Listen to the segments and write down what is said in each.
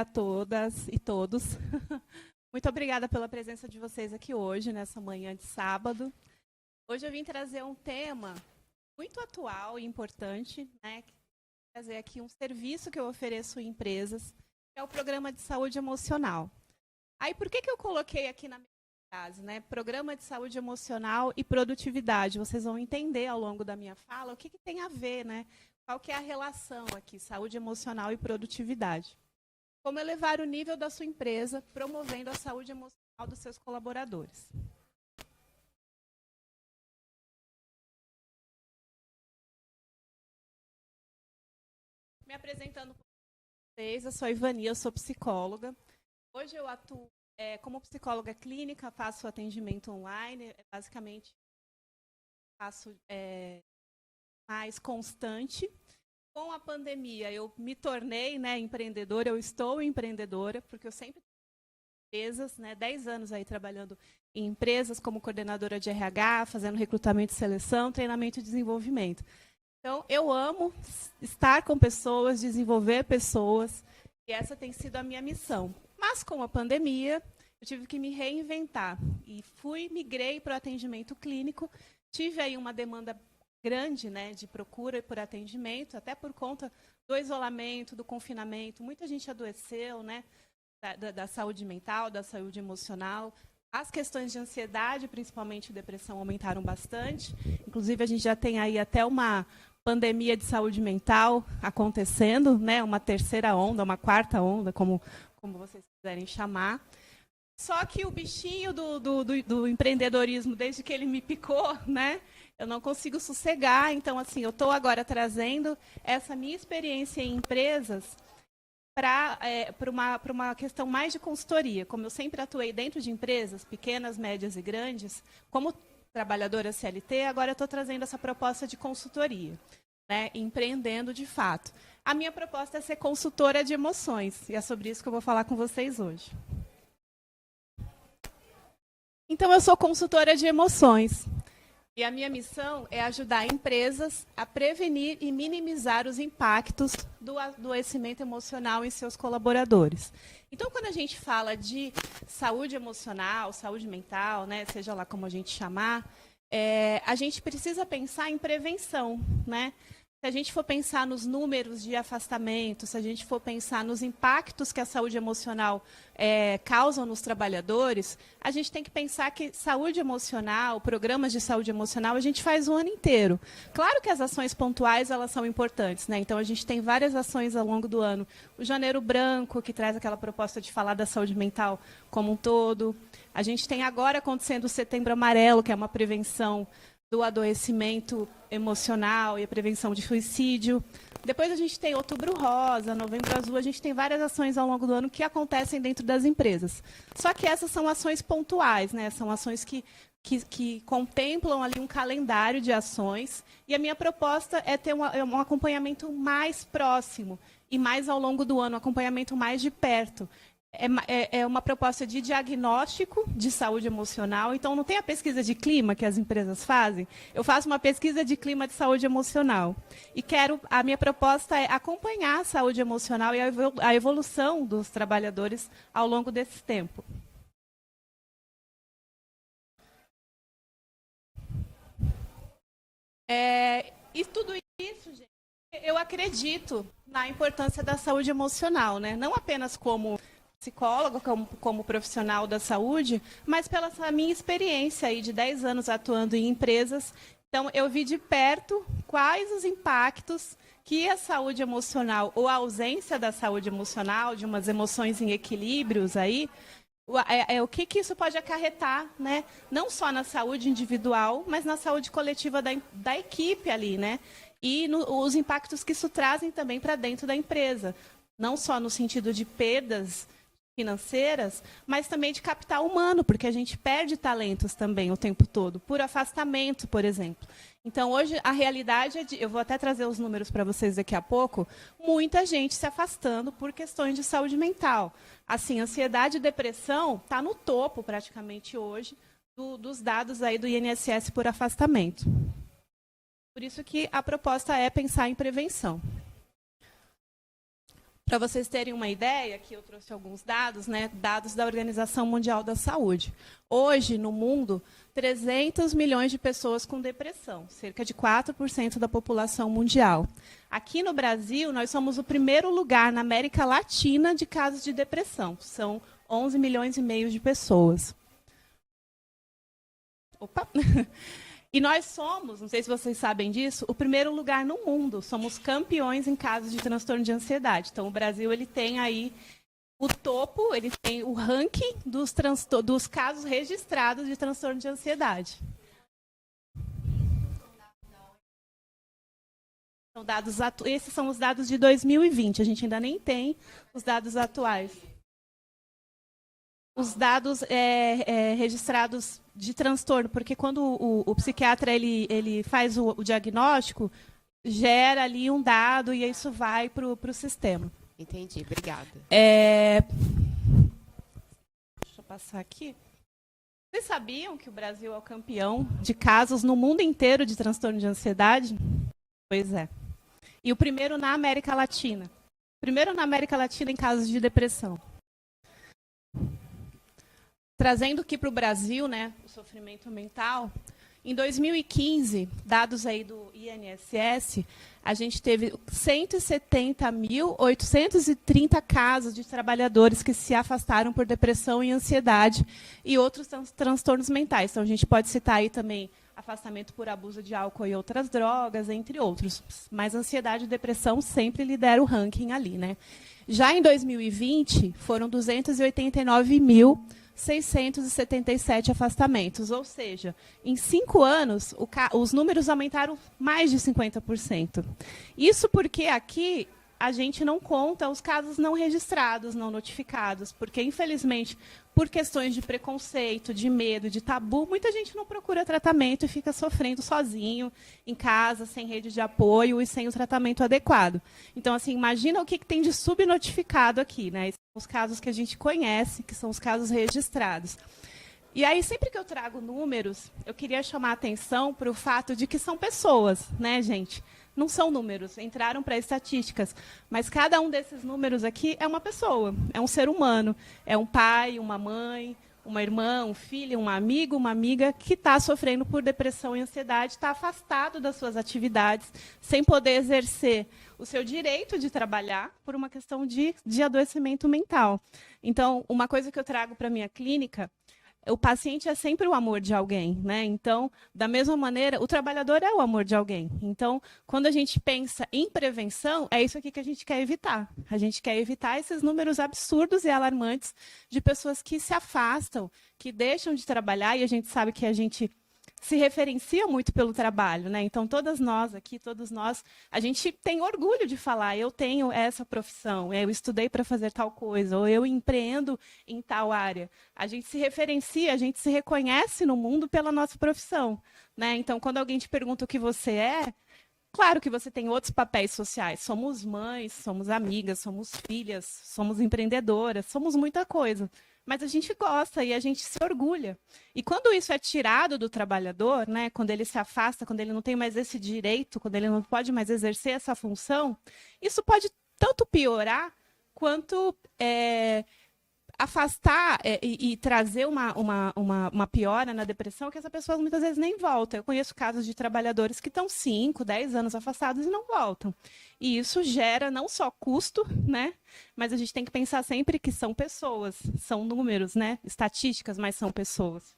a todas e todos. Muito obrigada pela presença de vocês aqui hoje, nessa manhã de sábado. Hoje eu vim trazer um tema muito atual e importante, né? Trazer aqui um serviço que eu ofereço em empresas, que é o Programa de Saúde Emocional. Aí, por que eu coloquei aqui na minha frase, né? Programa de Saúde Emocional e Produtividade. Vocês vão entender ao longo da minha fala o que tem a ver, né? Qual que é a relação aqui, saúde emocional e produtividade. Como elevar o nível da sua empresa, promovendo a saúde emocional dos seus colaboradores. Me apresentando para vocês, eu sou a Ivani, eu sou psicóloga. Hoje eu atuo como psicóloga clínica, faço atendimento online, basicamente faço mais constante. Com a pandemia, eu me tornei, né, empreendedora, eu estou empreendedora, porque eu sempre tenho empresas, né, 10 anos aí trabalhando em empresas como coordenadora de RH, fazendo recrutamento e seleção, treinamento e desenvolvimento. Então, eu amo estar com pessoas, desenvolver pessoas, e essa tem sido a minha missão. Mas, com a pandemia, eu tive que me reinventar, e migrei para o atendimento clínico, tive aí uma demanda grande, né, de procura por atendimento, até por conta do isolamento, do confinamento. Muita gente adoeceu, né, da saúde mental, da saúde emocional. As questões de ansiedade, principalmente depressão, aumentaram bastante. Inclusive, a gente já tem aí até uma pandemia de saúde mental acontecendo, né, uma terceira onda, uma quarta onda, como vocês quiserem chamar. Só que o bichinho do empreendedorismo, desde que ele me picou, né, eu não consigo sossegar. Então, assim, eu estou agora trazendo essa minha experiência em empresas para uma questão mais de consultoria. Como eu sempre atuei dentro de empresas, pequenas, médias e grandes, como trabalhadora CLT, agora eu estou trazendo essa proposta de consultoria, né, empreendendo de fato. A minha proposta é ser consultora de emoções, e é sobre isso que eu vou falar com vocês hoje. Então, eu sou consultora de emoções. E a minha missão é ajudar empresas a prevenir e minimizar os impactos do adoecimento emocional em seus colaboradores. Então, quando a gente fala de saúde emocional, saúde mental, né, seja lá como a gente chamar, a gente precisa pensar em prevenção, né? Se a gente for pensar nos números de afastamento, se a gente for pensar nos impactos que a saúde emocional causam nos trabalhadores, a gente tem que pensar que saúde emocional, programas de saúde emocional, a gente faz o ano inteiro. Claro que as ações pontuais, elas são importantes, né? Então, a gente tem várias ações ao longo do ano. O Janeiro Branco, que traz aquela proposta de falar da saúde mental como um todo. A gente tem agora acontecendo o Setembro Amarelo, que é uma prevenção do adoecimento emocional e a prevenção de suicídio. Depois a gente tem Outubro Rosa, Novembro Azul, a gente tem várias ações ao longo do ano que acontecem dentro das empresas. Só que essas são ações pontuais, né? São ações que contemplam ali um calendário de ações, e a minha proposta é ter um acompanhamento mais próximo e mais ao longo do ano, um acompanhamento mais de perto. É uma proposta de diagnóstico de saúde emocional. Então, não tem a pesquisa de clima que as empresas fazem? Eu faço uma pesquisa de clima de saúde emocional. E a minha proposta é acompanhar a saúde emocional e a evolução dos trabalhadores ao longo desse tempo. E tudo isso, gente, eu acredito na importância da saúde emocional, né? Não apenas como psicóloga, como profissional da saúde, mas pela minha experiência aí de 10 anos atuando em empresas. Então, eu vi de perto quais os impactos que a saúde emocional, ou a ausência da saúde emocional, de umas emoções em equilíbrios aí, o que isso pode acarretar, né? Não só na saúde individual, mas na saúde coletiva da equipe ali, né? E os impactos que isso trazem também para dentro da empresa. Não só no sentido de perdas financeiras, mas também de capital humano, porque a gente perde talentos também o tempo todo, por afastamento, por exemplo. Então, hoje, a realidade é eu vou até trazer os números para vocês daqui a pouco, muita gente se afastando por questões de saúde mental. Assim, ansiedade e depressão está no topo, praticamente, hoje, dos dados aí do INSS por afastamento. Por isso que a proposta é pensar em prevenção. Para vocês terem uma ideia, aqui eu trouxe alguns dados, né, dados da Organização Mundial da Saúde. Hoje, no mundo, 300 milhões de pessoas com depressão, cerca de 4% da população mundial. Aqui no Brasil, nós somos o primeiro lugar na América Latina de casos de depressão. São 11 milhões e meio de pessoas. Opa! E nós somos, não sei se vocês sabem disso, o primeiro lugar no mundo. Somos campeões em casos de transtorno de ansiedade. Então, o Brasil ele tem aí o topo, ele tem o ranking dos casos registrados de transtorno de ansiedade. São dados esses são os dados de 2020. A gente ainda nem tem os dados atuais. Os dados registrados de transtorno, porque quando o psiquiatra ele faz o diagnóstico, gera ali um dado e isso vai para o sistema. Entendi, obrigada. Deixa eu passar aqui. Vocês sabiam que o Brasil é o campeão de casos no mundo inteiro de transtorno de ansiedade? Pois é. E o primeiro na América Latina. Primeiro na América Latina em casos de depressão. Trazendo aqui para o Brasil, né, o sofrimento mental, em 2015, dados aí do INSS, a gente teve 170.830 casos de trabalhadores que se afastaram por depressão e ansiedade e outros transtornos mentais. Então, a gente pode citar aí também afastamento por abuso de álcool e outras drogas, entre outros. Mas ansiedade e depressão sempre lideram o ranking ali, né? Já em 2020, foram 289.677 afastamentos, ou seja, em 5 anos, os números aumentaram mais de 50%. Isso porque aqui a gente não conta os casos não registrados, não notificados, porque, infelizmente, por questões de preconceito, de medo, de tabu, muita gente não procura tratamento e fica sofrendo sozinho, em casa, sem rede de apoio e sem o tratamento adequado. Então, assim, imagina o que tem de subnotificado aqui, né? Esses são os casos que a gente conhece, que são os casos registrados. E aí, sempre que eu trago números, eu queria chamar a atenção para o fato de que são pessoas, né, gente? Não são números, entraram para estatísticas, mas cada um desses números aqui é uma pessoa, é um ser humano, é um pai, uma mãe, uma irmã, um filho, um amigo, uma amiga que está sofrendo por depressão e ansiedade, está afastado das suas atividades, sem poder exercer o seu direito de trabalhar por uma questão de adoecimento mental. Então, uma coisa que eu trago para a minha clínica, o paciente é sempre o amor de alguém, né? Então, da mesma maneira, o trabalhador é o amor de alguém. Então, quando a gente pensa em prevenção, é isso aqui que a gente quer evitar. A gente quer evitar esses números absurdos e alarmantes de pessoas que se afastam, que deixam de trabalhar, e a gente sabe que a gente se referencia muito pelo trabalho, né? Então, todas nós aqui, todos nós, a gente tem orgulho de falar, eu tenho essa profissão, eu estudei para fazer tal coisa, ou eu empreendo em tal área. A gente se referencia, a gente se reconhece no mundo pela nossa profissão, né? Então, quando alguém te pergunta o que você é, claro que você tem outros papéis sociais. Somos mães, somos amigas, somos filhas, somos empreendedoras, somos muita coisa. Mas a gente gosta e a gente se orgulha. E quando isso é tirado do trabalhador, né, quando ele se afasta, quando ele não tem mais esse direito, quando ele não pode mais exercer essa função, isso pode tanto piorar quanto afastar e trazer uma piora na depressão, que essa pessoa muitas vezes nem volta. Eu conheço casos de trabalhadores que estão 5, 10 anos afastados e não voltam. E isso gera não só custo, né? Mas a gente tem que pensar sempre que são pessoas, são números, né? Estatísticas, mas são pessoas.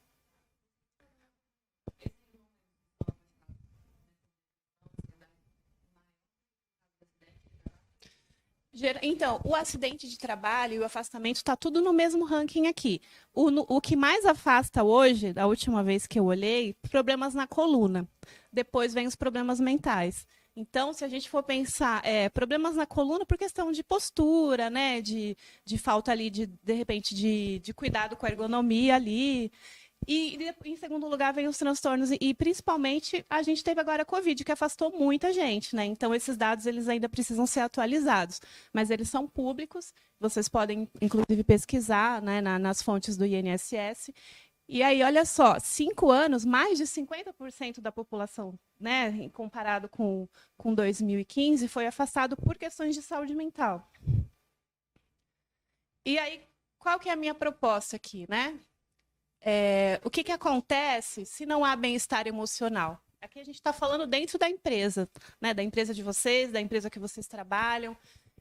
Então, o acidente de trabalho e o afastamento está tudo no mesmo ranking aqui. O que mais afasta hoje, da última vez que eu olhei, problemas na coluna. Depois vem os problemas mentais. Então, se a gente for pensar, problemas na coluna por questão de postura, né, de falta ali, de repente, de cuidado com a ergonomia ali. E, em segundo lugar, vem os transtornos. E, principalmente, a gente teve agora a Covid, que afastou muita gente, né? Então, esses dados eles ainda precisam ser atualizados. Mas eles são públicos, vocês podem, inclusive, pesquisar, né, nas fontes do INSS. E aí, olha só, 5 anos, mais de 50% da população, né, comparado com 2015, foi afastado por questões de saúde mental. E aí, qual que é a minha proposta aqui, né? O que acontece se não há bem-estar emocional? Aqui a gente está falando dentro da empresa, né? Da empresa de vocês, da empresa que vocês trabalham.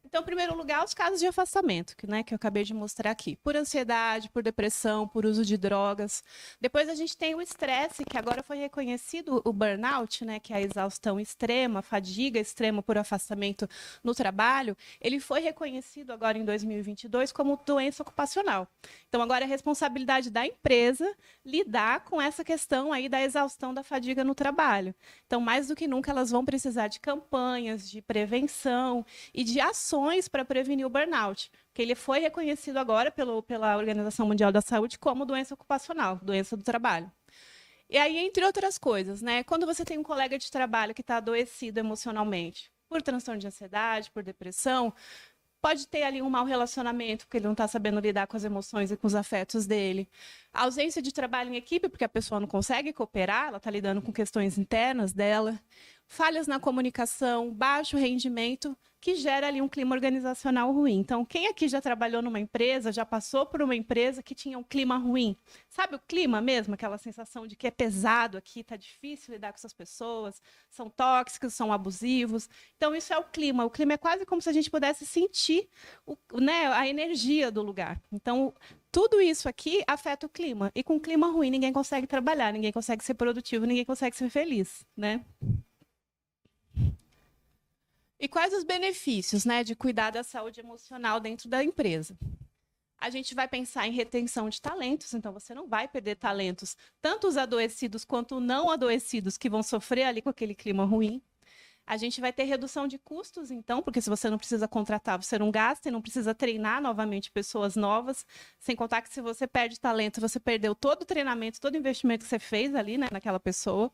Então, em primeiro lugar, os casos de afastamento, que eu acabei de mostrar aqui. Por ansiedade, por depressão, por uso de drogas. Depois a gente tem o estresse, que agora foi reconhecido o burnout, né, que é a exaustão extrema, a fadiga extrema por afastamento no trabalho. Ele foi reconhecido agora em 2022 como doença ocupacional. Então, agora é responsabilidade da empresa lidar com essa questão aí da exaustão, da fadiga no trabalho. Então, mais do que nunca, elas vão precisar de campanhas, de prevenção e de ações para prevenir o burnout, que ele foi reconhecido agora pela Organização Mundial da Saúde como doença ocupacional, doença do trabalho. E aí, entre outras coisas, né? Quando você tem um colega de trabalho que está adoecido emocionalmente, por transtorno de ansiedade, por depressão, pode ter ali um mau relacionamento, porque ele não está sabendo lidar com as emoções e com os afetos dele. A ausência de trabalho em equipe, porque a pessoa não consegue cooperar, ela está lidando com questões internas dela. Falhas na comunicação, baixo rendimento, que gera ali um clima organizacional ruim. Então, quem aqui já trabalhou numa empresa, já passou por uma empresa que tinha um clima ruim? Sabe o clima mesmo? Aquela sensação de que é pesado aqui, está difícil lidar com essas pessoas, são tóxicos, são abusivos. Então, isso é o clima. O clima é quase como se a gente pudesse sentir né, a energia do lugar. Então, tudo isso aqui afeta o clima. E com clima ruim, ninguém consegue trabalhar, ninguém consegue ser produtivo, ninguém consegue ser feliz, né? E quais os benefícios, né, de cuidar da saúde emocional dentro da empresa? A gente vai pensar em retenção de talentos, então você não vai perder talentos, tanto os adoecidos quanto não adoecidos, que vão sofrer ali com aquele clima ruim. A gente vai ter redução de custos, então, porque se você não precisa contratar, você não gasta e não precisa treinar novamente pessoas novas, sem contar que se você perde talento, você perdeu todo o treinamento, todo o investimento que você fez ali, né, naquela pessoa.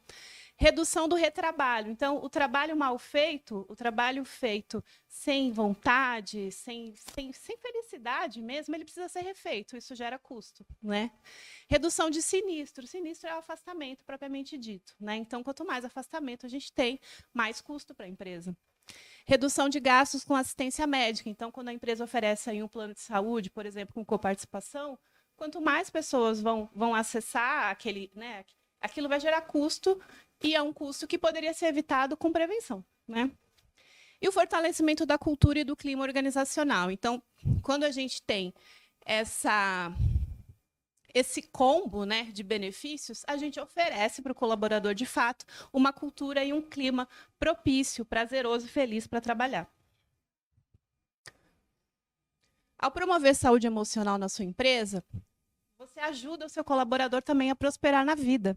Redução do retrabalho. Então, o trabalho mal feito, o trabalho feito sem vontade, sem felicidade mesmo, ele precisa ser refeito. Isso gera custo, né? Redução de sinistro. Sinistro é o afastamento propriamente dito, né? Então, quanto mais afastamento a gente tem, mais custo para a empresa. Redução de gastos com assistência médica. Então, quando a empresa oferece aí um plano de saúde, por exemplo, com coparticipação, quanto mais pessoas vão acessar né, aquilo vai gerar custo, e é um custo que poderia ser evitado com prevenção, né? E o fortalecimento da cultura e do clima organizacional. Então, quando a gente tem esse combo, né, de benefícios, a gente oferece para o colaborador, de fato, uma cultura e um clima propício, prazeroso e feliz para trabalhar. Ao promover saúde emocional na sua empresa, você ajuda o seu colaborador também a prosperar na vida.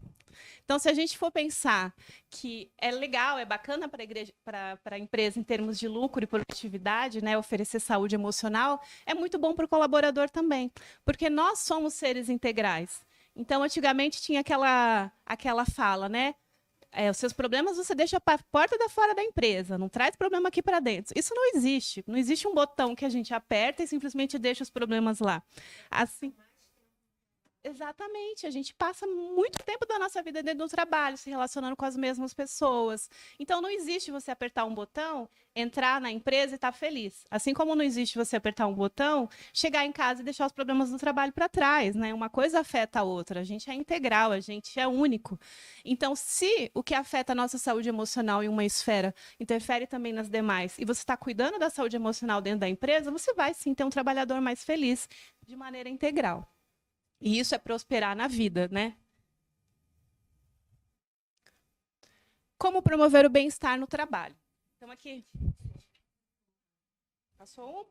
Então, se a gente for pensar que é legal, é bacana para a empresa em termos de lucro e produtividade, né, oferecer saúde emocional, é muito bom para o colaborador também, porque nós somos seres integrais. Então, antigamente tinha aquela fala, né? Os seus problemas você deixa para a porta da fora da empresa, não traz problema aqui para dentro. Isso não existe. Não existe um botão que a gente aperta e simplesmente deixa os problemas lá. Assim, exatamente, a gente passa muito tempo da nossa vida dentro do trabalho, se relacionando com as mesmas pessoas. Então, não existe você apertar um botão, entrar na empresa e estar feliz. Assim como não existe você apertar um botão, chegar em casa e deixar os problemas do trabalho para trás, né? Uma coisa afeta a outra, a gente é integral, a gente é único. Então, se o que afeta a nossa saúde emocional em uma esfera interfere também nas demais, e você está cuidando da saúde emocional dentro da empresa, você vai sim ter um trabalhador mais feliz de maneira integral. E isso é prosperar na vida, né? Como promover o bem-estar no trabalho? Então, aqui. Passou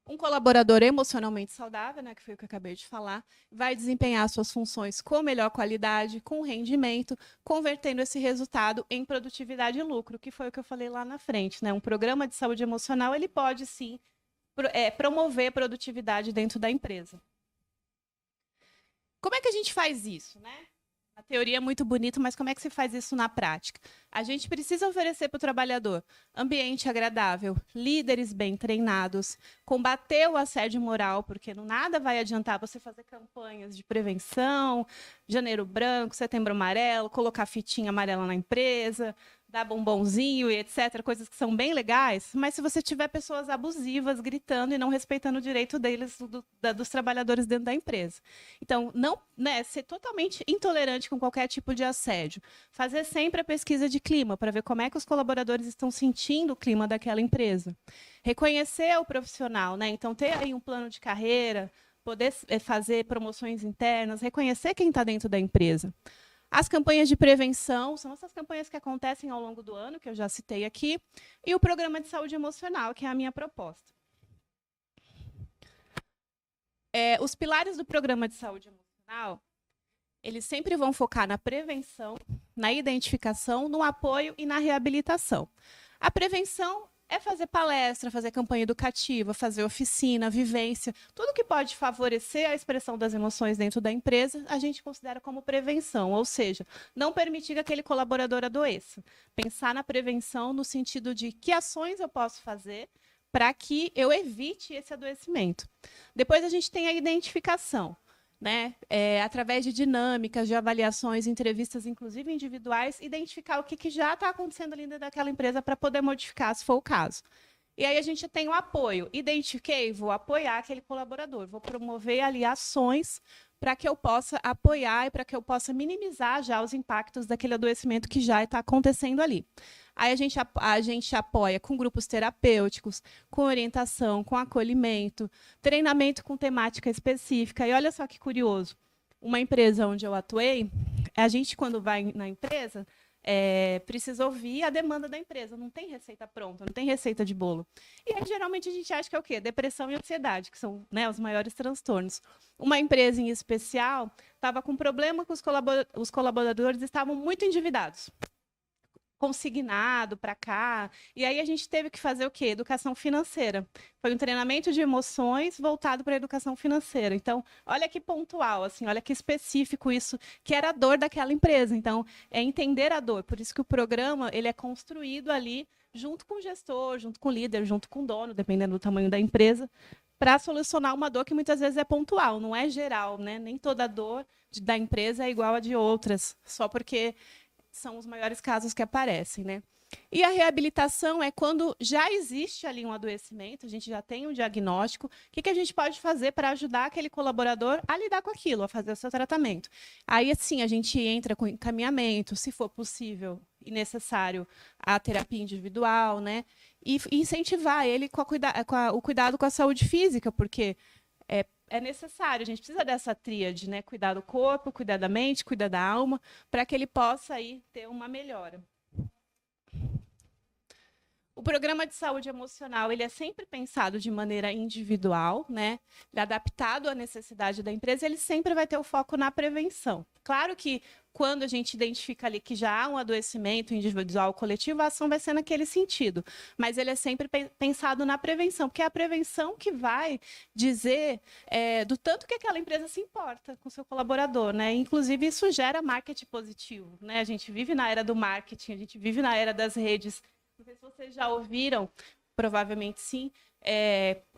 um colaborador emocionalmente saudável, né, que foi o que eu acabei de falar, vai desempenhar suas funções com melhor qualidade, com rendimento, convertendo esse resultado em produtividade e lucro, que foi o que eu falei lá na frente, né? Um programa de saúde emocional, ele pode, sim, promover produtividade dentro da empresa. Como é que a gente faz isso, né? A teoria é muito bonita, mas como é que se faz isso na prática? A gente precisa oferecer para o trabalhador ambiente agradável, líderes bem treinados, combater o assédio moral, porque nada vai adiantar você fazer campanhas de prevenção, janeiro branco, setembro amarelo, colocar fitinha amarela na empresa, dar bombonzinho e etc., coisas que são bem legais, mas se você tiver pessoas abusivas, gritando e não respeitando o direito deles, dos trabalhadores dentro da empresa. Então, não, né, ser totalmente intolerante com qualquer tipo de assédio. Fazer sempre a pesquisa de clima, para ver como é que os colaboradores estão sentindo o clima daquela empresa. Reconhecer o profissional, né? Então, ter aí um plano de carreira, poder fazer promoções internas, reconhecer quem está dentro da empresa. As campanhas de prevenção são essas campanhas que acontecem ao longo do ano, que eu já citei aqui, e o programa de saúde emocional, que é a minha proposta. Os pilares do programa de saúde emocional, eles sempre vão focar na prevenção, na identificação, no apoio e na reabilitação. A prevenção é fazer palestra, fazer campanha educativa, fazer oficina, vivência, tudo que pode favorecer a expressão das emoções dentro da empresa, a gente considera como prevenção, ou seja, não permitir que aquele colaborador adoeça. Pensar na prevenção no sentido de que ações eu posso fazer para que eu evite esse adoecimento. Depois a gente tem a identificação. Né? Através de dinâmicas, de avaliações, entrevistas, inclusive individuais, identificar o que já está acontecendo ali dentro daquela empresa para poder modificar, se for o caso. E aí a gente tem o apoio. Identifiquei, vou apoiar aquele colaborador, vou promover ali ações para que eu possa apoiar e para que eu possa minimizar já os impactos daquele adoecimento que já está acontecendo ali. Aí a gente apoia com grupos terapêuticos, com orientação, com acolhimento, treinamento com temática específica. E olha só que curioso, uma empresa onde eu atuei, a gente, quando vai na empresa, precisa ouvir a demanda da empresa. Não tem receita pronta, não tem receita de bolo. E aí, geralmente, a gente acha que é o quê? Depressão e ansiedade, que são, né, os maiores transtornos. Uma empresa, em especial, estava com problema que os colaboradores estavam muito endividados. Consignado para cá. E aí a gente teve que fazer o quê? Educação financeira. Foi um treinamento de emoções voltado para a educação financeira. Então, olha que pontual, assim, olha que específico isso, que era a dor daquela empresa. Então, é entender a dor. Por isso que o programa ele é construído ali junto com o gestor, junto com o líder, junto com o dono, dependendo do tamanho da empresa, para solucionar uma dor que muitas vezes é pontual, não é geral, né? Nem toda dor da empresa é igual a de outras, só porque são os maiores casos que aparecem, né? E a reabilitação é quando já existe ali um adoecimento, a gente já tem um diagnóstico, o que a gente pode fazer para ajudar aquele colaborador a lidar com aquilo, a fazer o seu tratamento. Aí, assim, a gente entra com encaminhamento, se for possível e necessário, a terapia individual, né? E incentivar ele com o cuidado com a saúde física, porque é necessário, a gente precisa dessa tríade, né? Cuidar do corpo, cuidar da mente, cuidar da alma, para que ele possa aí ter uma melhora. O programa de saúde emocional ele é sempre pensado de maneira individual, né? Ele é adaptado à necessidade da empresa, ele sempre vai ter o foco na prevenção. Claro que quando a gente identifica ali que já há um adoecimento individual ou coletivo, a ação vai ser naquele sentido. Mas ele é sempre pensado na prevenção, porque é a prevenção que vai dizer do tanto que aquela empresa se importa com o seu colaborador, né? Inclusive, isso gera marketing positivo, né? A gente vive na era do marketing, a gente vive na era das redes. Não sei se vocês já ouviram, provavelmente sim,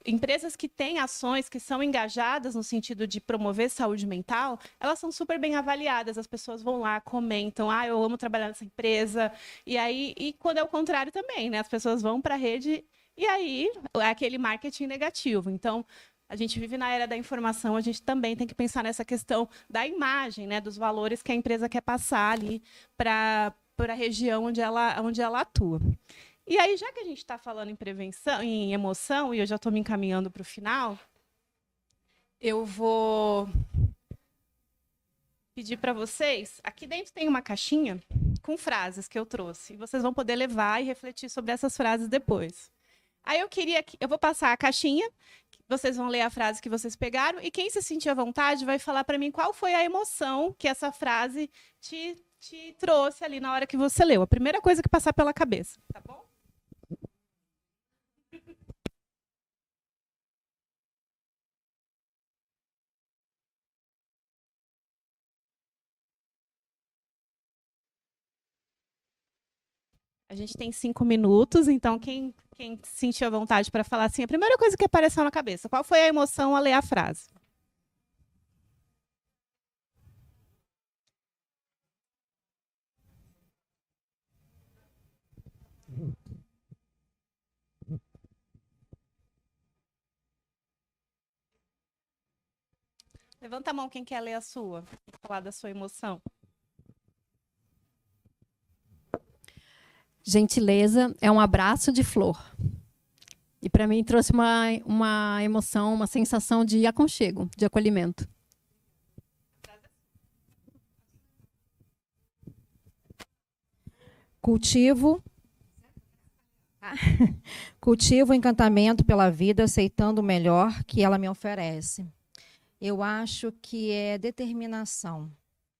empresas que têm ações que são engajadas no sentido de promover saúde mental, elas são super bem avaliadas. As pessoas vão lá, comentam, eu amo trabalhar nessa empresa. E quando é o contrário também, né? As pessoas vão para a rede e aí é aquele marketing negativo. Então, a gente vive na era da informação, a gente também tem que pensar nessa questão da imagem, né? Dos valores que a empresa quer passar ali para a região onde ela atua. E aí, já que a gente está falando em prevenção, em emoção, e eu já estou me encaminhando para o final, eu vou pedir para vocês. Aqui dentro tem uma caixinha com frases que eu trouxe. E vocês vão poder levar e refletir sobre essas frases depois. Aí eu vou passar a caixinha, vocês vão ler a frase que vocês pegaram, e quem se sentir à vontade vai falar para mim qual foi a emoção que essa frase te trouxe ali na hora que você leu. A primeira coisa que passar pela cabeça, tá bom? A gente tem 5 minutos, então quem sentiu a vontade para falar assim, a primeira coisa que apareceu na cabeça, qual foi a emoção ao ler a frase? Levanta a mão quem quer ler a sua, falar da sua emoção. Gentileza é um abraço de flor. E para mim trouxe uma emoção, uma sensação de aconchego, de acolhimento. Cultivo o encantamento pela vida, aceitando o melhor que ela me oferece. Eu acho que é determinação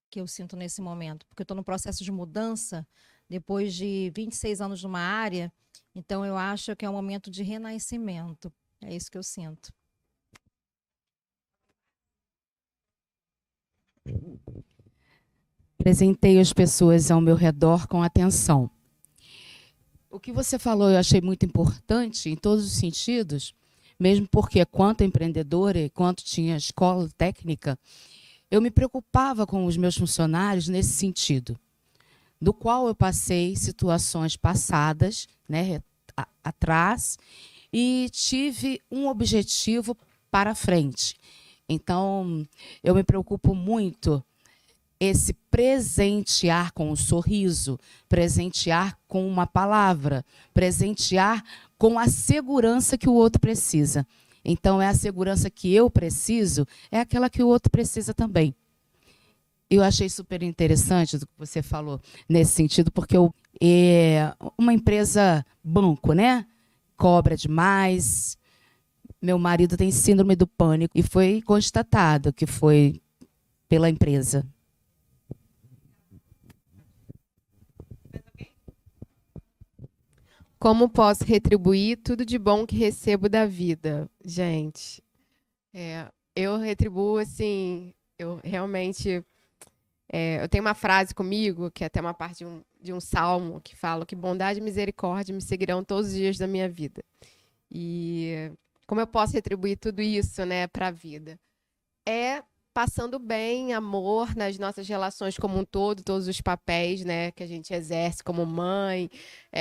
que eu sinto nesse momento, porque eu estou no processo de mudança, depois de 26 anos numa área, então eu acho que é um momento de renascimento. É isso que eu sinto. Presentei as pessoas ao meu redor com atenção. O que você falou eu achei muito importante em todos os sentidos, mesmo porque, quanto empreendedora e quanto tinha escola técnica, eu me preocupava com os meus funcionários nesse sentido, do qual eu passei situações passadas, né, atrás, e tive um objetivo para frente. Então, eu me preocupo muito esse presentear com um sorriso, presentear com uma palavra, presentear com a segurança que o outro precisa. Então, é a segurança que eu preciso, é aquela que o outro precisa também. Eu achei super interessante o que você falou nesse sentido, porque uma empresa banco, né? Cobra demais. Meu marido tem síndrome do pânico e foi constatado que foi pela empresa. Como posso retribuir tudo de bom que recebo da vida? Gente, eu retribuo, assim, eu realmente... eu tenho uma frase comigo, que é até uma parte de um salmo, que fala que bondade e misericórdia me seguirão todos os dias da minha vida. E como eu posso retribuir tudo isso, né, para a vida? É passando bem, amor nas nossas relações como um todo, todos os papéis, né, que a gente exerce como mãe,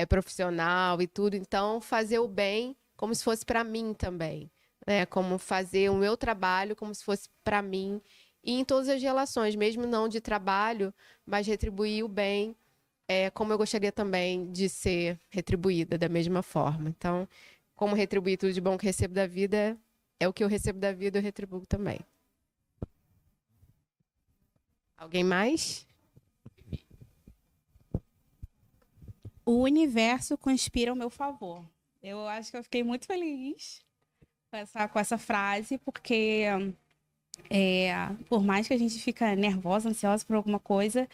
profissional e tudo. Então, fazer o bem como se fosse para mim também, né? Como fazer o meu trabalho como se fosse para mim e em todas as relações, mesmo não de trabalho, mas retribuir o bem como eu gostaria também de ser retribuída da mesma forma. Então, como retribuir tudo de bom que recebo da vida é o que eu recebo da vida, eu retribuo também. Alguém mais? O universo conspira ao meu favor. Eu acho que eu fiquei muito feliz com essa frase, porque por mais que a gente fica nervosa, ansiosa por alguma coisa,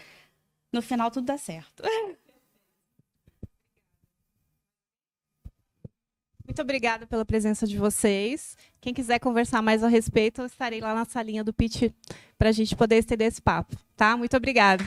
no final tudo dá certo. Muito obrigada pela presença de vocês. Quem quiser conversar mais a respeito, eu estarei lá na salinha do Pitch para a gente poder estender esse papo, tá? Muito obrigada.